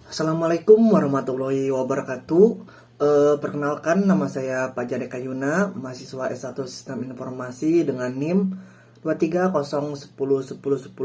Assalamualaikum warahmatullahi wabarakatuh. Perkenalkan, nama saya Fajar Eka Yuna, mahasiswa S1 Sistem Informasi dengan NIM 23010101018.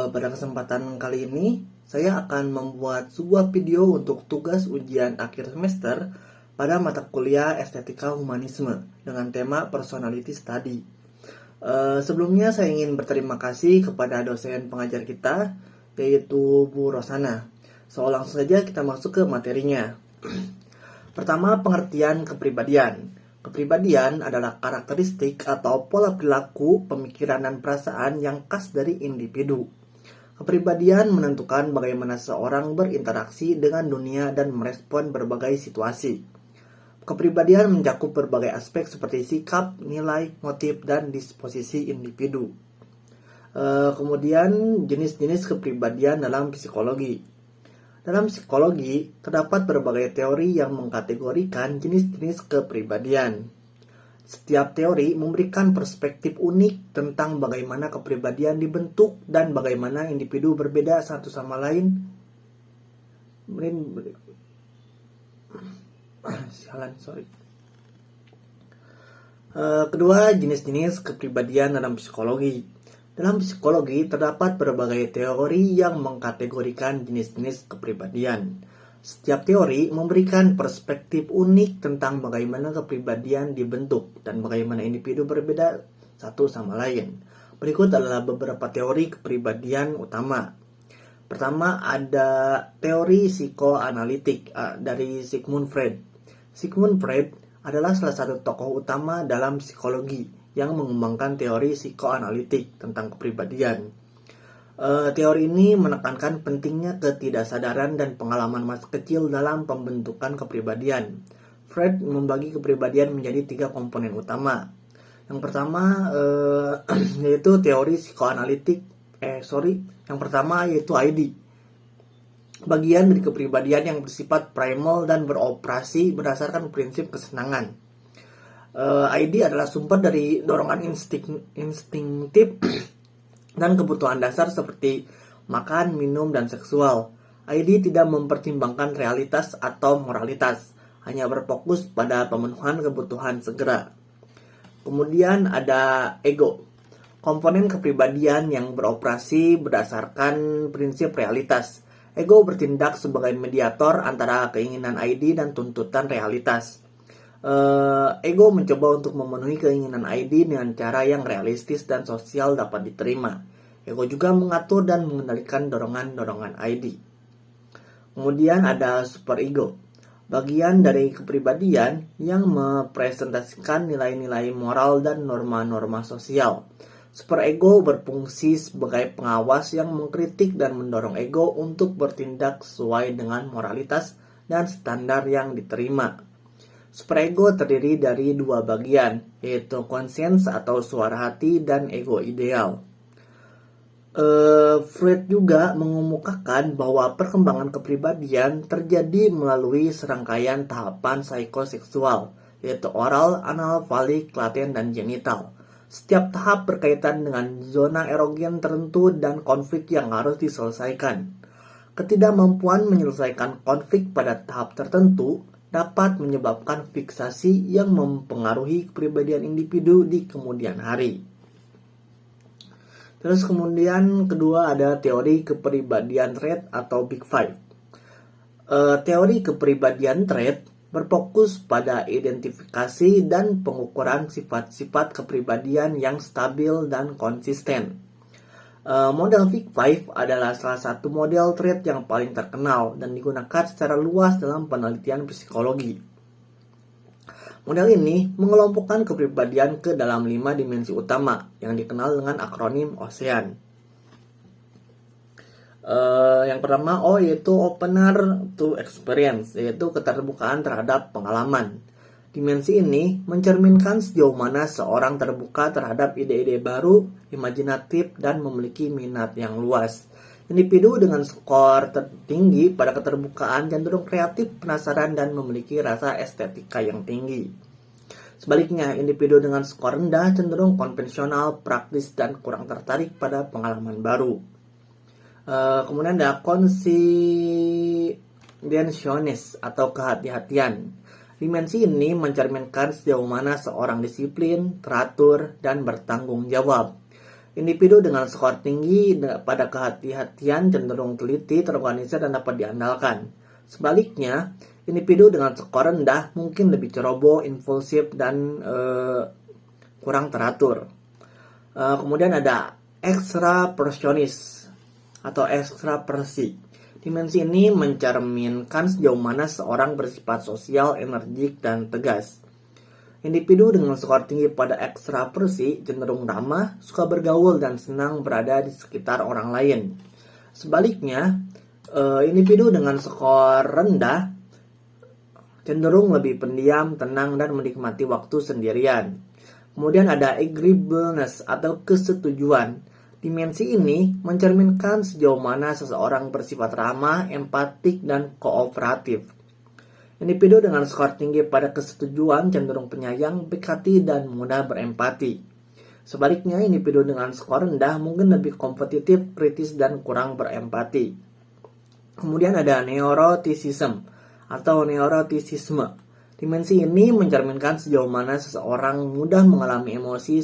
Pada kesempatan kali ini, saya akan membuat sebuah video untuk tugas ujian akhir semester pada mata kuliah Estetika Humanisme dengan tema Personality Study. Sebelumnya saya ingin berterima kasih kepada dosen pengajar kita, yaitu Bu Rosana. So, langsung saja kita masuk ke materinya. Pertama, pengertian kepribadian. Kepribadian adalah karakteristik atau pola perilaku, pemikiran, dan perasaan yang khas dari individu. Kepribadian menentukan bagaimana seseorang berinteraksi dengan dunia dan merespon berbagai situasi. Kepribadian mencakup berbagai aspek seperti sikap, nilai, motif, dan disposisi individu. Kemudian jenis-jenis kepribadian dalam psikologi. Dalam psikologi, terdapat berbagai teori yang mengkategorikan jenis-jenis kepribadian. Setiap teori memberikan perspektif unik tentang bagaimana kepribadian dibentuk dan bagaimana individu berbeda satu sama lain. Kedua, jenis-jenis kepribadian dalam psikologi. Dalam psikologi, terdapat berbagai teori yang mengkategorikan jenis-jenis kepribadian. Setiap teori memberikan perspektif unik tentang bagaimana kepribadian dibentuk dan bagaimana individu berbeda satu sama lain. Berikut adalah beberapa teori kepribadian utama. Pertama, ada teori psikoanalitik dari Sigmund Freud. Sigmund Freud adalah salah satu tokoh utama dalam psikologi yang mengembangkan teori psikoanalitik tentang kepribadian. Teori ini menekankan pentingnya ketidaksadaran dan pengalaman masa kecil dalam pembentukan kepribadian. Freud membagi kepribadian menjadi 3 komponen utama. Yang pertama yaitu teori psikoanalitik. Yang pertama yaitu ID. Bagian dari kepribadian yang bersifat primal dan beroperasi berdasarkan prinsip kesenangan. ID adalah sumber dari dorongan instinktif dan kebutuhan dasar seperti makan, minum, dan seksual. ID tidak mempertimbangkan realitas atau moralitas, hanya berfokus pada pemenuhan kebutuhan segera. Kemudian ada ego, komponen kepribadian yang beroperasi berdasarkan prinsip realitas. Ego bertindak sebagai mediator antara keinginan ID dan tuntutan realitas. Ego mencoba untuk memenuhi keinginan ID dengan cara yang realistis dan sosial dapat diterima. Ego juga mengatur dan mengendalikan dorongan-dorongan ID. Kemudian ada superego, bagian dari kepribadian yang merepresentasikan nilai-nilai moral dan norma-norma sosial. Superego berfungsi sebagai pengawas yang mengkritik dan mendorong ego untuk bertindak sesuai dengan moralitas dan standar yang diterima. Superego terdiri dari 2 bagian, yaitu conscience atau suara hati dan ego ideal. Freud juga mengemukakan bahwa perkembangan kepribadian terjadi melalui serangkaian tahapan psikoseksual, yaitu oral, anal, falik, laten, dan genital. Setiap tahap berkaitan dengan zona erogen tertentu dan konflik yang harus diselesaikan. Ketidakmampuan menyelesaikan konflik pada tahap tertentu dapat menyebabkan fiksasi yang mempengaruhi kepribadian individu di kemudian hari. Terus kemudian kedua ada teori kepribadian trait atau Big Five. Teori kepribadian trait berfokus pada identifikasi dan pengukuran sifat-sifat kepribadian yang stabil dan konsisten. Model Big Five adalah salah satu model trait yang paling terkenal dan digunakan secara luas dalam penelitian psikologi. Model ini mengelompokkan kepribadian ke dalam 5 dimensi utama yang dikenal dengan akronim OSEAN. Yang pertama O yaitu opener to experience, yaitu keterbukaan terhadap pengalaman. Dimensi ini mencerminkan sejauh mana seorang terbuka terhadap ide-ide baru, imajinatif, dan memiliki minat yang luas. Individu dengan skor tertinggi pada keterbukaan cenderung kreatif, penasaran, dan memiliki rasa estetika yang tinggi. Sebaliknya, individu dengan skor rendah cenderung konvensional, praktis, dan kurang tertarik pada pengalaman baru. Kemudian ada conscientiousness atau kehati-hatian. Dimensi ini mencerminkan sejauh mana seorang disiplin, teratur, dan bertanggung jawab. Individu dengan skor tinggi pada kehati-hatian cenderung teliti, terorganisir, dan dapat diandalkan. Sebaliknya, individu dengan skor rendah mungkin lebih ceroboh, impulsif, dan kurang teratur. Kemudian ada extrapersonis atau extraversi. Dimensi ini mencerminkan sejauh mana seorang bersifat sosial, energik, dan tegas. Individu dengan skor tinggi pada ekstraversi cenderung ramah, suka bergaul, dan senang berada di sekitar orang lain. Sebaliknya, individu dengan skor rendah cenderung lebih pendiam, tenang, dan menikmati waktu sendirian. Kemudian ada agreeableness atau kesetujuan. Dimensi ini mencerminkan sejauh mana seseorang bersifat ramah, empatik, dan kooperatif. Individu dengan skor tinggi pada kesetujuan cenderung penyayang, baik hati, dan mudah berempati. Sebaliknya, individu dengan skor rendah mungkin lebih kompetitif, kritis, dan kurang berempati. Kemudian ada neuroticism atau neuroticisme. Dimensi ini mencerminkan sejauh mana seseorang mudah mengalami emosi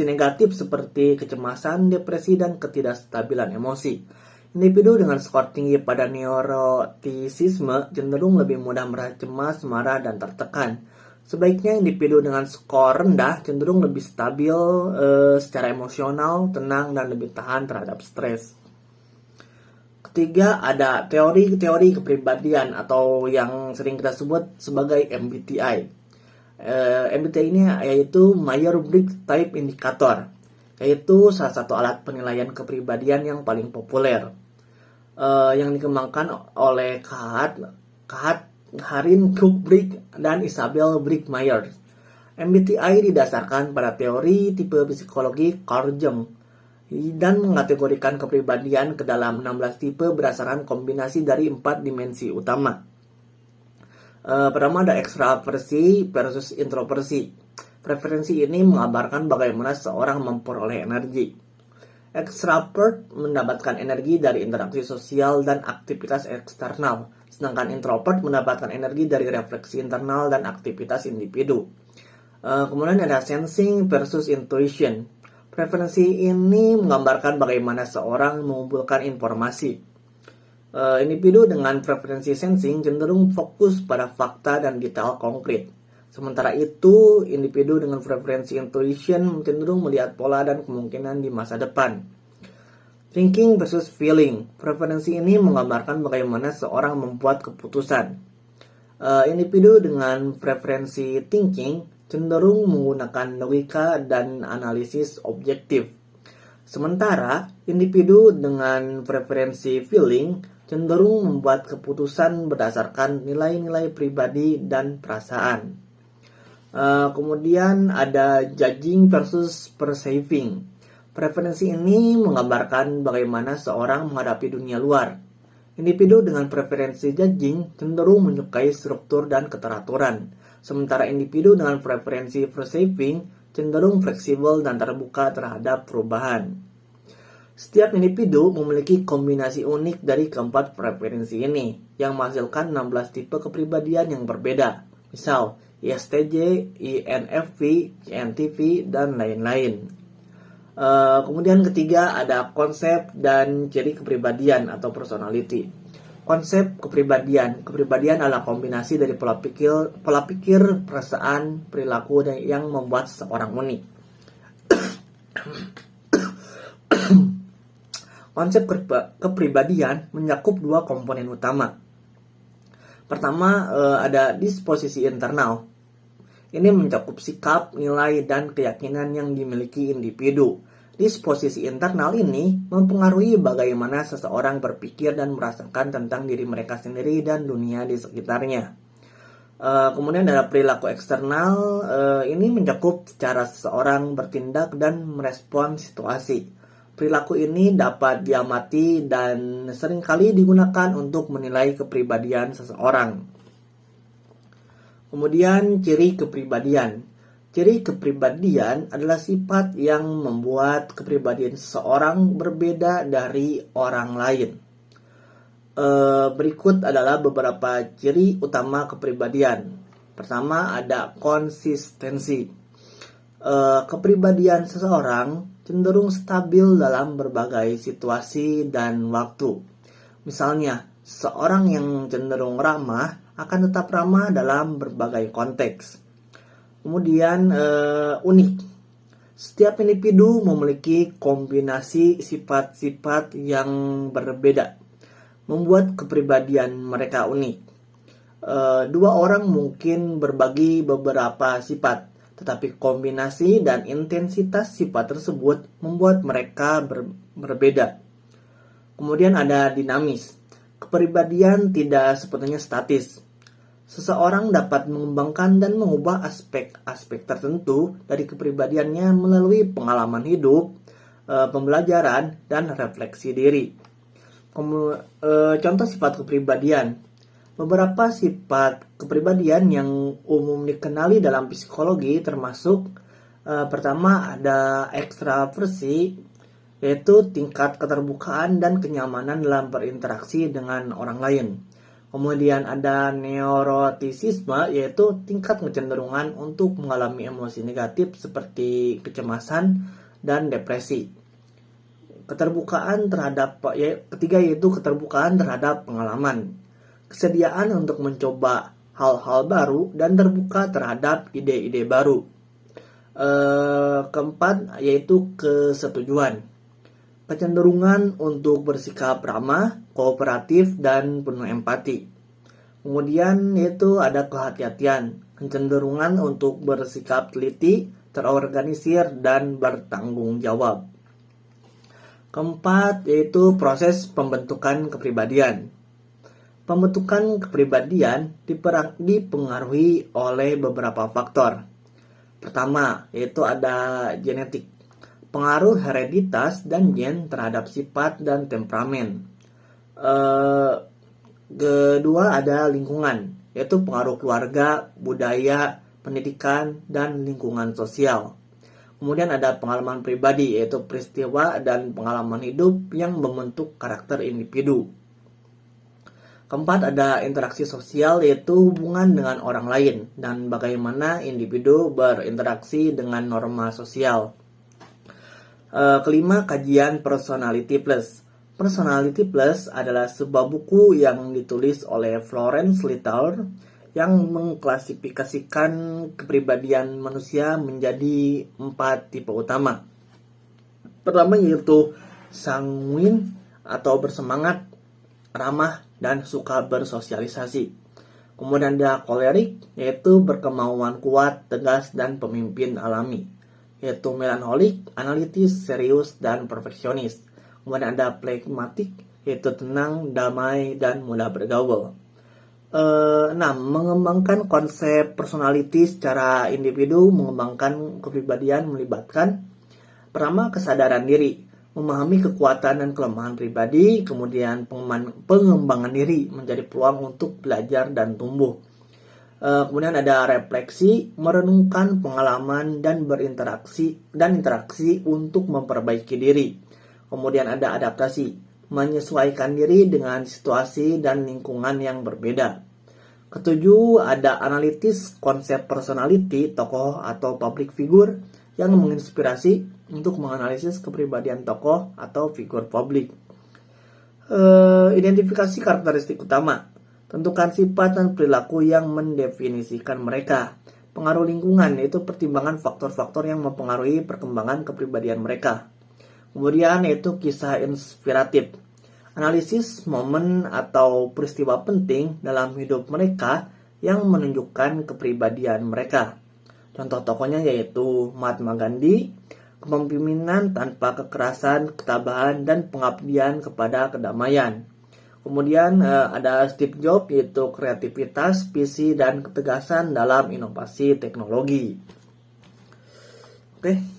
negatif seperti kecemasan, depresi, dan ketidakstabilan emosi. Individu dengan skor tinggi pada neuroticisme cenderung lebih mudah merasa cemas, marah, dan tertekan. Sebaiknya individu dengan skor rendah cenderung lebih stabil secara emosional, tenang, dan lebih tahan terhadap stres. Ketiga, ada teori-teori kepribadian atau yang sering kita sebut sebagai MBTI. MBTI ini yaitu Myers-Briggs Type Indicator, yaitu salah satu alat penilaian kepribadian yang paling populer, yang dikembangkan oleh Karin Cook-Briggs dan Isabel Briggs Myers. MBTI didasarkan pada teori tipe psikologi Carl Jung dan mengategorikan kepribadian ke dalam 16 tipe berdasarkan kombinasi dari 4 dimensi utama. Pertama ada ekstraversi versus introversi. Preferensi ini mengabarkan bagaimana seorang memperoleh energi. Ekstrovert mendapatkan energi dari interaksi sosial dan aktivitas eksternal, sedangkan introvert mendapatkan energi dari refleksi internal dan aktivitas individu. Kemudian ada sensing versus intuition. Preferensi ini menggambarkan bagaimana seorang mengumpulkan informasi. Individu dengan preferensi sensing cenderung fokus pada fakta dan detail konkret. Sementara itu, individu dengan preferensi intuition cenderung melihat pola dan kemungkinan di masa depan. Thinking versus feeling. Preferensi ini menggambarkan bagaimana seorang membuat keputusan. Individu dengan preferensi thinking cenderung menggunakan logika dan analisis objektif. Sementara, individu dengan preferensi feeling cenderung membuat keputusan berdasarkan nilai-nilai pribadi dan perasaan. Kemudian ada judging versus perceiving. Preferensi ini menggambarkan bagaimana seorang menghadapi dunia luar. Individu dengan preferensi judging cenderung menyukai struktur dan keteraturan. Sementara individu dengan preferensi perceiving cenderung fleksibel dan terbuka terhadap perubahan. Setiap individu memiliki kombinasi unik dari keempat preferensi ini, yang menghasilkan 16 tipe kepribadian yang berbeda. Misal, ISTJ, INFP, INTP, dan lain-lain. Kemudian ketiga ada konsep dan ciri kepribadian atau personality. Konsep kepribadian adalah kombinasi dari pola pikir, perasaan, perilaku yang membuat seseorang unik. Konsep kepribadian mencakup dua komponen utama. Pertama, ada disposisi internal. Ini mencakup sikap, nilai, dan keyakinan yang dimiliki individu. Disposisi internal ini mempengaruhi bagaimana seseorang berpikir dan merasakan tentang diri mereka sendiri dan dunia di sekitarnya. Kemudian ada perilaku eksternal, ini mencakup cara seseorang bertindak dan merespon situasi. Perilaku ini dapat diamati dan seringkali digunakan untuk menilai kepribadian seseorang. Kemudian ciri kepribadian. Ciri kepribadian adalah sifat yang membuat kepribadian seseorang berbeda dari orang lain. Berikut adalah beberapa ciri utama kepribadian. Pertama, ada konsistensi. Kepribadian seseorang cenderung stabil dalam berbagai situasi dan waktu. Misalnya, seorang yang cenderung ramah akan tetap ramah dalam berbagai konteks. Kemudian unik. Setiap individu memiliki kombinasi sifat-sifat yang berbeda, membuat kepribadian mereka unik. Dua orang mungkin berbagi beberapa sifat, tetapi kombinasi dan intensitas sifat tersebut membuat mereka berbeda. Kemudian ada dinamis. Kepribadian tidak sepenuhnya statis. Seseorang dapat mengembangkan dan mengubah aspek-aspek tertentu dari kepribadiannya melalui pengalaman hidup, pembelajaran, dan refleksi diri. Contoh sifat kepribadian. Beberapa sifat kepribadian yang umum dikenali dalam psikologi termasuk pertama ada ekstraversi, yaitu tingkat keterbukaan dan kenyamanan dalam berinteraksi dengan orang lain. Kemudian ada neurotisisme, yaitu tingkat kecenderungan untuk mengalami emosi negatif seperti kecemasan dan depresi. Ketiga yaitu keterbukaan terhadap pengalaman. Kesediaan untuk mencoba hal-hal baru dan terbuka terhadap ide-ide baru. Keempat yaitu kesetujuan. Kecenderungan untuk bersikap ramah, kooperatif, dan penuh empati. Kemudian yaitu ada kehati-hatian, kecenderungan untuk bersikap teliti, terorganisir, dan bertanggung jawab. Keempat yaitu proses pembentukan kepribadian. Pembentukan kepribadian dipengaruhi oleh beberapa faktor. Pertama yaitu ada genetik. Pengaruh hereditas dan gen terhadap sifat dan temperamen. Kedua ada lingkungan, yaitu pengaruh keluarga, budaya, pendidikan, dan lingkungan sosial. Kemudian ada pengalaman pribadi, yaitu peristiwa dan pengalaman hidup yang membentuk karakter individu. Keempat ada interaksi sosial, yaitu hubungan dengan orang lain dan bagaimana individu berinteraksi dengan norma sosial. Kelima, kajian Personality Plus. Personality Plus adalah sebuah buku yang ditulis oleh Florence Littler yang mengklasifikasikan kepribadian manusia menjadi 4 tipe utama. Pertama yaitu sanguin atau bersemangat, ramah, dan suka bersosialisasi. Kemudian ada kolerik, yaitu berkemauan kuat, tegas, dan pemimpin alami, yaitu melankolik, analitis, serius, dan perfeksionis. Kemudian ada phlegmatik, yaitu tenang, damai, dan mudah bergaul. Mengembangkan konsep personality secara individu, mengembangkan kepribadian melibatkan pertama kesadaran diri, memahami kekuatan dan kelemahan pribadi, kemudian pengembangan diri menjadi peluang untuk belajar dan tumbuh. Kemudian ada refleksi, merenungkan pengalaman dan berinteraksi untuk memperbaiki diri. Kemudian ada adaptasi, menyesuaikan diri dengan situasi dan lingkungan yang berbeda. Ketujuh, ada analitis, konsep personality, tokoh atau public figure yang menginspirasi untuk menganalisis kepribadian tokoh atau figur publik. Identifikasi karakteristik utama. Tentukan sifat dan perilaku yang mendefinisikan mereka. Pengaruh lingkungan, yaitu pertimbangan faktor-faktor yang mempengaruhi perkembangan kepribadian mereka. Kemudian yaitu kisah inspiratif. Analisis momen atau peristiwa penting dalam hidup mereka yang menunjukkan kepribadian mereka. Contoh tokohnya yaitu Mahatma Gandhi, kepemimpinan tanpa kekerasan, ketabahan, dan pengabdian kepada kedamaian. Kemudian ada Steve Jobs, yaitu kreativitas, visi, dan ketegasan dalam inovasi teknologi. Oke.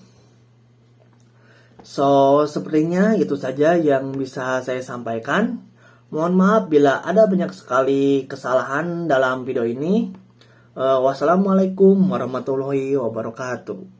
Sepertinya itu saja yang bisa saya sampaikan. Mohon maaf bila ada banyak sekali kesalahan dalam video ini. Wassalamualaikum warahmatullahi wabarakatuh.